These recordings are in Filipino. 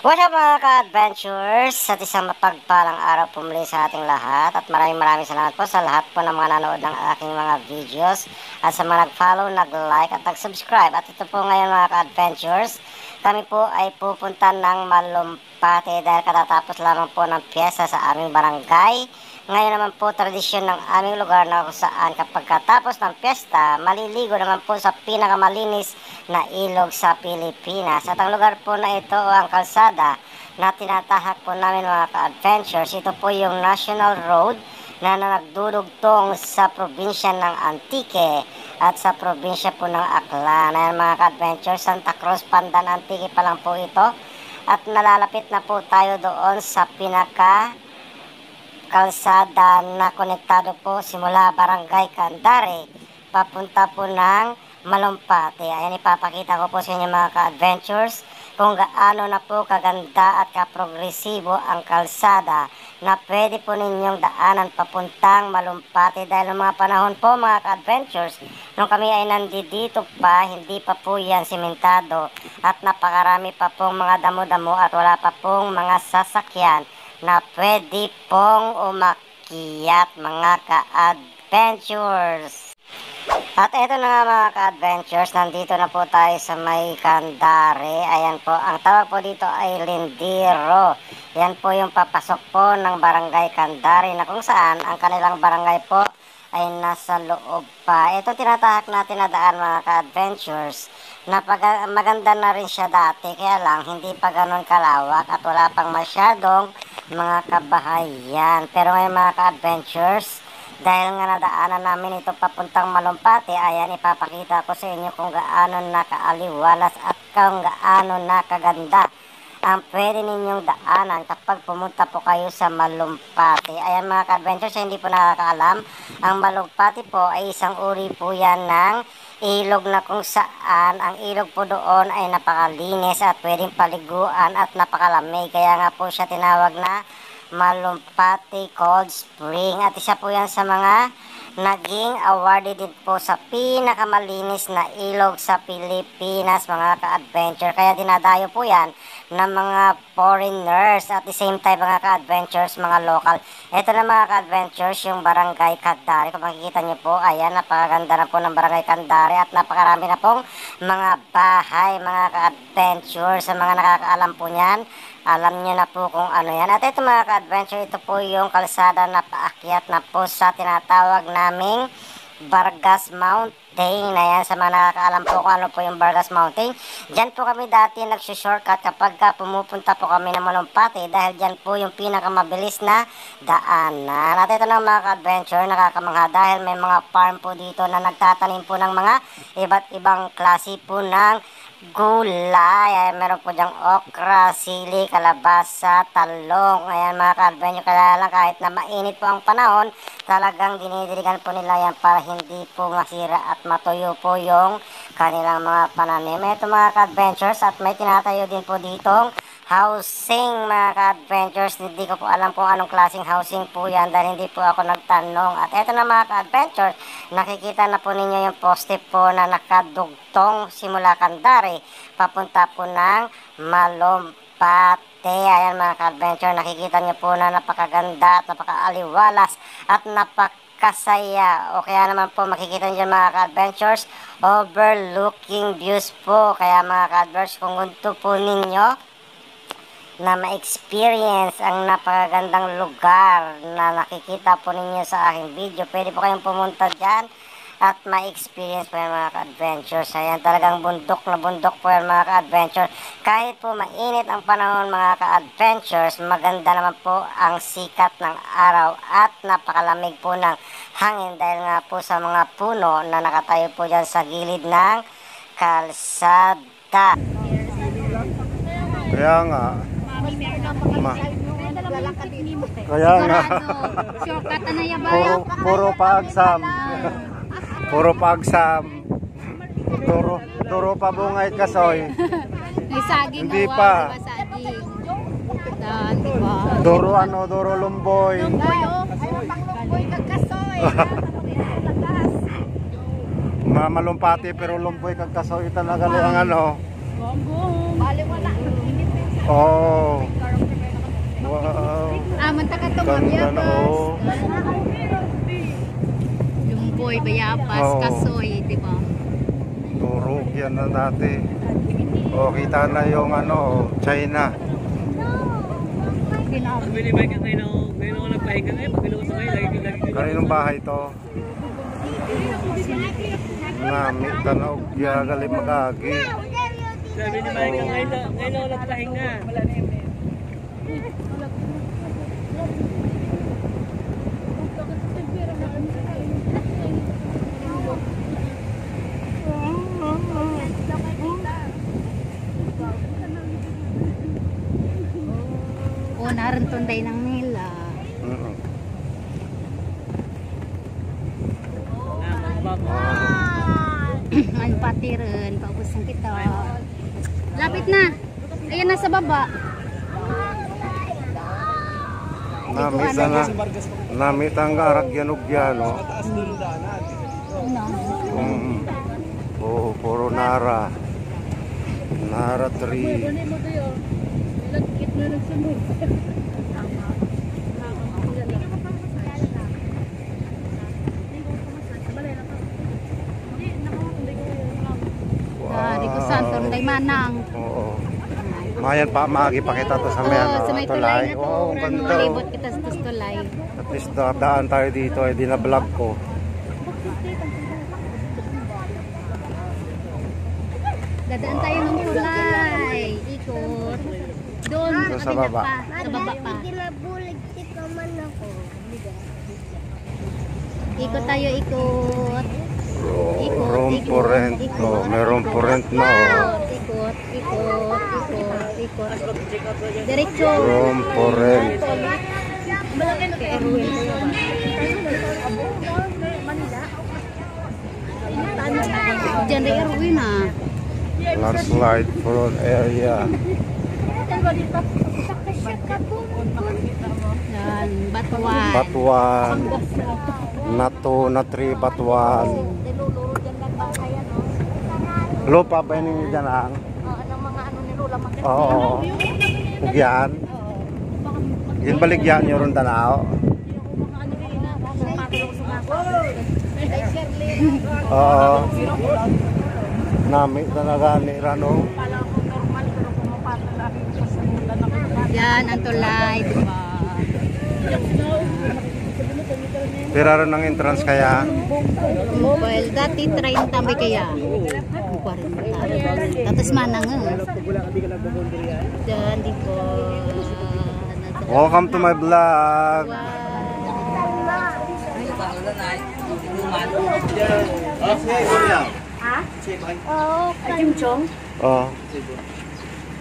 What's up mga ka-adventures? At isang mapagpalang araw po muli sa ating lahat. At maraming salamat po sa lahat po ng mga nanood ng aking mga videos. At sa mga nag-follow, nag-like at nag-subscribe. At ito po ngayon mga ka-adventures, kami po ay pupunta ng Malumpate dahil katatapos lamang po ng piyesta sa aming barangay. Ngayon naman po tradisyon ng aming lugar na kung saan kapag katapos ng piyesta, maliligo naman po sa pinakamalinis na ilog sa Pilipinas. At ang lugar po na ito o ang kalsada na tinatahak po namin mga ka-adventures, ito po yung National Road na nagdudugtong sa probinsya ng Antique at sa probinsya po ng Aklan. Ayan mga ka-adventures, Santa Cruz, Pandan, Antique pa lang po ito. At nalalapit na po tayo doon sa pinaka kalsada na konektado po simula Barangay Candare papunta po ng Malumpate. Ayan, ipapakita ko po sa inyo mga ka-adventures kung gaano na po kaganda at kaprogresibo ang kalsada na pwede po ninyong daanan papuntang Malumpate dahil ng mga panahon po mga ka-adventures nung kami ay nandito pa, hindi pa po yan simentado at napakarami pa pong mga damo-damo at wala pa pong mga sasakyan na pwede pong umakyat mga ka-adventures. At eto na nga mga ka-adventures, nandito na po tayo sa may Candare. Ayan po, ang tawag po dito ay Lindero. Yan po yung papasok po ng Barangay Candare na kung saan ang kanilang barangay po ay nasa loob pa. Ito tinatahak natin na daan mga ka-adventures. Maganda na rin siya dati, kaya lang hindi pa ganun kalawak at wala pang masyadong mga kabahayan. Pero ngayon mga ka-adventures, dahil nga nadaanan namin ito papuntang Malumpate, ayan ipapakita ko sa inyo kung gaano nakaaliwalas at kung gaano nakaganda ang pwede ninyong daanan kapag pumunta po kayo sa Malumpate. Ayan mga ka-adventures, hindi po nakakaalam, ang Malumpate po ay isang uri po yan ng ilog na kung saan ang ilog po doon ay napakalinis at pwedeng paliguan at napakalamig. Kaya nga po siya tinawag na Malumpate Cold Spring. At isa po yan sa mga naging awarded din po sa pinakamalinis na ilog sa Pilipinas mga ka-adventure. Kaya dinadayo po yan ng mga foreigners at the same time mga ka-adventures, mga local. Ito na mga ka-adventures yung Barangay Candare. Kung makikita nyo po, ayan, napakaganda na po ng Barangay Candare at napakarami na pong mga bahay mga ka-adventures. Sa mga nakakaalam po niyan, alam nyo na po kung ano yan. At ito mga ka-adventure, ito po yung kalsada na paakyat na po sa tinatawag naming Vargas Mountain. Ayan, sa mga nakakaalam po kung ano po yung Vargas Mountain. Diyan po kami dati nagsushortcut kapag pumupunta po kami ng Malumpate dahil diyan po yung pinakamabilis na daanan. At ito na mga ka-adventure, nakakamangha dahil may mga farm po dito na nagtatanim po ng mga iba't ibang klase po ng gulay. Ayan, meron po dyang okra, sili, kalabasa, talong. Ayan mga ka-adventure, kaya lang kahit na mainit po ang panahon, talagang dinidiligan po nila yan para hindi po masira at matuyo po yung kanilang mga pananim. Ito mga ka-adventures, at may tinatayo din po ditong housing mga ka-adventures. Hindi ko po alam kung anong klaseng housing po yan dahil hindi po ako nagtanong. At eto na mga ka-adventures, nakikita na po ninyo yung poste po na nakadugtong simula Candare papunta po ng Malumpate. Ayan mga ka-adventure, nakikita nyo po na napakaganda at napakaaliwalas at napakasaya. O kaya naman po makikita nyo mga ka-adventures, overlooking views po. Kaya mga ka-adventures, kung gusto po ninyo na ma-experience ang napakagandang lugar na nakikita po ninyo sa aking video, pwede po kayong pumunta dyan at ma-experience po yung mga ka-adventures. Ayan, talagang bundok na bundok po yung mga ka-adventure. Kahit po mainit ang panahon mga ka-adventures, maganda naman po ang sikat ng araw at napakalamig po ng hangin dahil nga po sa mga puno na nakatayo po dyan sa gilid ng kalsada. Kaya nga. Kaya nga. Puro paagsam. Puro paagsam. Turo pa bungay kasoy. Hindi pa. Duro ano, duro lumboy. Malumpati pero lumboy kagkasoy talaga ang ano. Oh. Ang taga Ganda Tumabya na, bus. oh. Lumboy, Bayapas, Oo. Kasoy, di ba? Turok yan na natin. O, kita na yung ano, China. Binibay ka ngayon ako nagpahinga ngayon. Pag binukas ako ngayon, lagi. Kaninong bahay to? Nami, tanaw, galing magagi. Binibay ka ngayon ako nagpahinga. O, naroon tunday ng nila. Ano pati rin, paubusan kita. Lapit na. Ayan na sa baba. Namit ang aragyan-ugyano. Oo, puro Nara. Nara 3. Dari ko santo, nday manang. Oo. Mayan pa, magipakita to sa may, Oo, sa may tulay na to. Oo, ang ganda. Malibot kita sa tulay. At least daan tayo dito, eh, dina-vlog ko. Dadaan tayo ng tulay. Ikot. Doon, Doon sa sa kabila baba. pa. Sa baba pa. Ikot tayo, ikot. Ikot, Room ikot, for rent. ikot. Oh, may room for rent na. Oh. Ikot, ikot, ikot, ikot. Diretso. Room for rent. Kay Erwin ko yun. Diyan rin Erwin ah. Landslide front area. Yan, Batuan. Batuan. Nato na 3 Batuan. Lupa ba yun dyan ang? Anong mga ano ni Lola maganda. Oo. Ugyan. Yung baligyan nyo ron tanaw. Oo. Nami talaga ni Rano. Yan, ang tulay, diba? Pero ron ang entrance kaya. Well, dati 30 may kaya. 40. Tapos manang Diyan, di ko. Welcome to my vlog. Oh, Chong. Oh.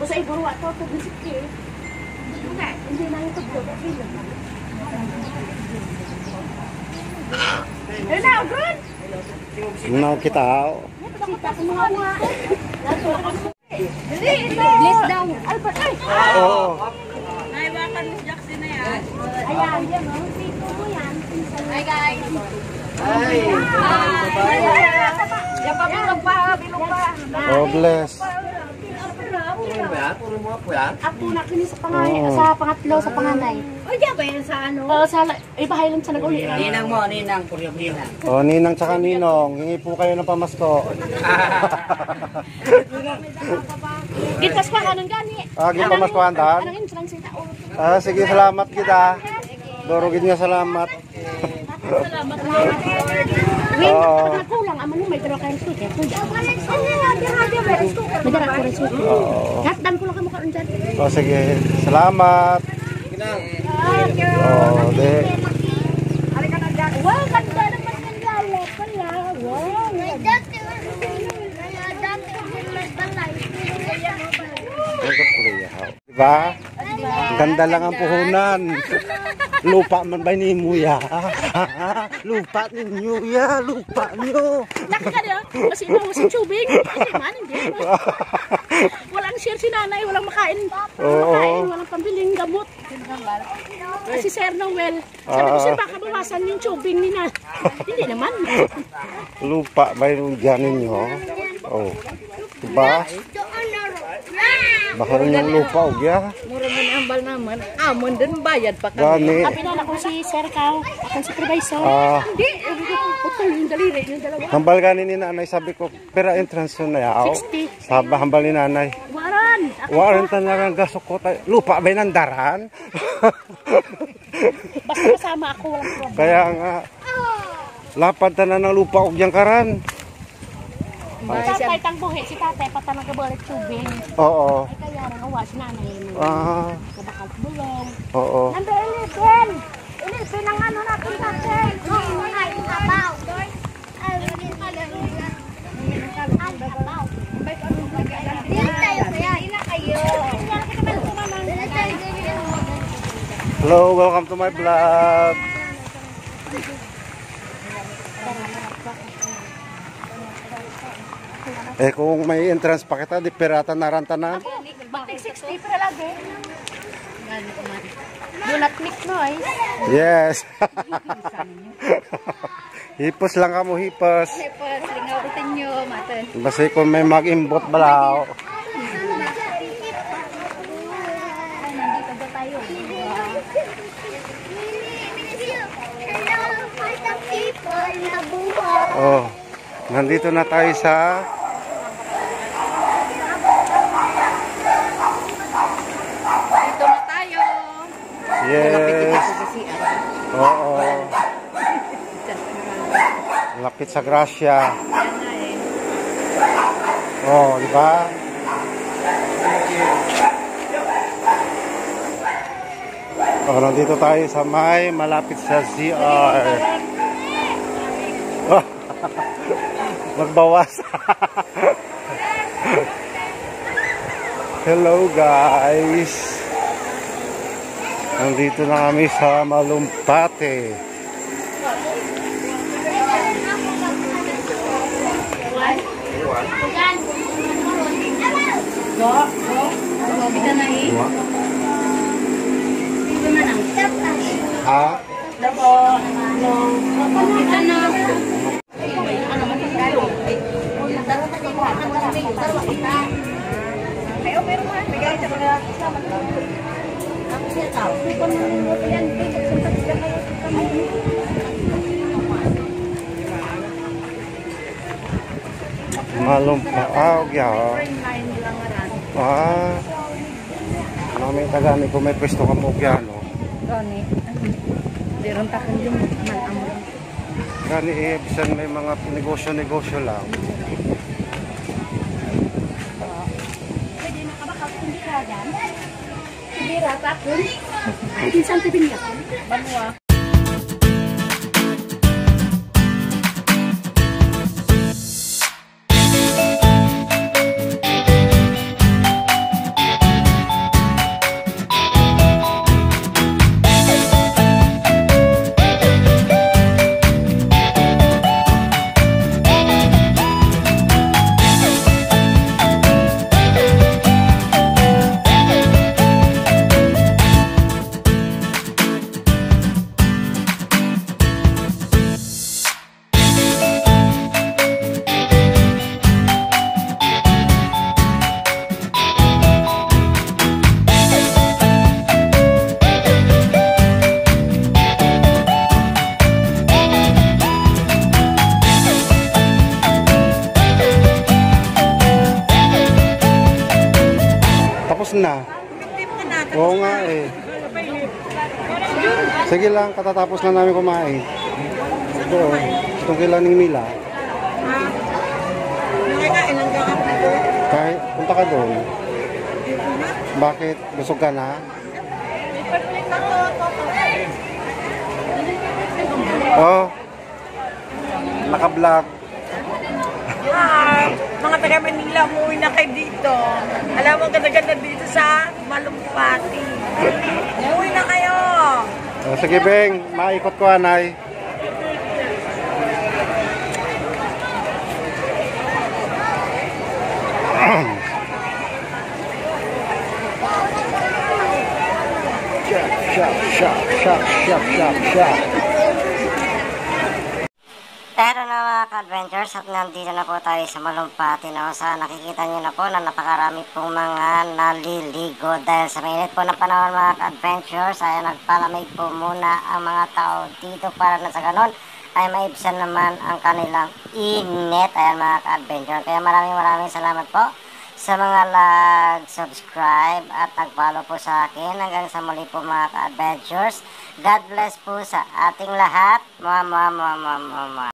Usa iburo ato publicity. Hindi na ito good. Now good. Now kita. Bless daw. Albert ay. Oo. Naiwakan ni Jackson na yan. Ayan, yan oh. Siko yan. Hi guys. Hi. Yan pa bilog pa. Oh, bless. Apo na kini sa panganay, sa pangatlo, sa panganay. O diyan ba yan sa ano? Sa ibahay lang sa nag-uli. Ninang mo, ninang. Puryong ninang. Oh, ninang tsaka ninong, hingi po kayo ng pamasko. Gitas pa kanon gani. Agi pamaskohan daan. Anong insurance sita? Sige, salamat kita. Dorogin nga salamat. Salamat. Win, pag nakulang amo mo may dara kayo suit. May dara ko rin suit. Katdan ko lang kamo karon diyan. Oh, sige. Salamat. Oh, de. Wow, ganda naman ng lala pala. Wow. May dati Diba? Ganda lang ang puhunan. Lupa man ba ni Muya? Lupa ninyo ya, lupa nyo. Laki ka niya, kasi ito si Chubing. Hindi. Walang share si nanay, walang makain. Walang pambiling gamot. Si Sir Noel. Sabi ko, Sir, baka bawasan yung Chubing ni na. Hindi naman. Lupa ba yung dyan ninyo? Oh. Diba? Baka yung lupa o ya. Mura mo na ambal naman. Amon din bayad pa kami. Gani. Pinala ko si Sir Kao, akong supervisor. Hindi, putol yung daliri, yung dalawa. Hambal gani ni nanay, sabi ko, pera entrance yun na yaw. 60. Sabi, hambal ni nanay. Waran. Waran talagang gasok ko. Lupa ba nandaran? Basta kasama ako, walang problema. Kaya nga, lapad na ng lupa og yang karan. Si tatay tang buhi, si tatay patanong ka balik tubig. Oo. Ay kaya nang awa si nanay mo. Kabakal bulong. Oo. Nando ilipin! Ilipin ang ano natin tatay. Oo, ay sabaw. Hello, welcome to my vlog. Kung may entrance pa kita, di pirata narantanan. Batik 60 pero lagi. Do not click noise. Yes. Hipos lang ka mo, hipos. Hipos, lingaw nyo, matan. Basta kung may mag-imbot balaw. Nandito ba tayo? Oh, nandito na tayo sa Dito na tayo. yes. Oo. Lapit sa Gracia. Oh, di ba? Oh, nandito tayo sa may malapit sa CR. Oh, magbawas. Hello guys. Nandito na kami sa Malumpate. Ha? Malumpate. Namin tagani kung may pwesto ka mo no? Gani. Diron takon yung manamon. Gani bisan may mga negosyo-negosyo lang. Pwede nakabakal hindi ka dyan. Hindi ratakon. Kinsan tibing yan. Banwa. Na. Oo nga eh. Sige lang, katatapos na namin kumain. Ito, itong kilaning nila. Kahit punta ka doon. Bakit? Busog ka na? Oh. Naka-vlog. Hi! Mga taga Manila, umuwi na kayo dito. Alam mo, ganda-ganda dito sa Malumpati. Umuwi na kayo! Oh, sige, Beng. Maikot ko, anay. Shop. Pero na mga ka-adventures, at nandito na po tayo sa Malumpati na sa nakikita nyo na po na napakarami pong mga naliligo dahil sa mainit po ng panahon mga ka-adventures ay nagpalamig po muna ang mga tao dito para na sa ganon ay maibsan naman ang kanilang init. Ayan mga ka-adventure, kaya maraming salamat po sa mga nag-subscribe at nag-follow po sa akin. Hanggang sa muli po mga ka-adventures. God bless po sa ating lahat.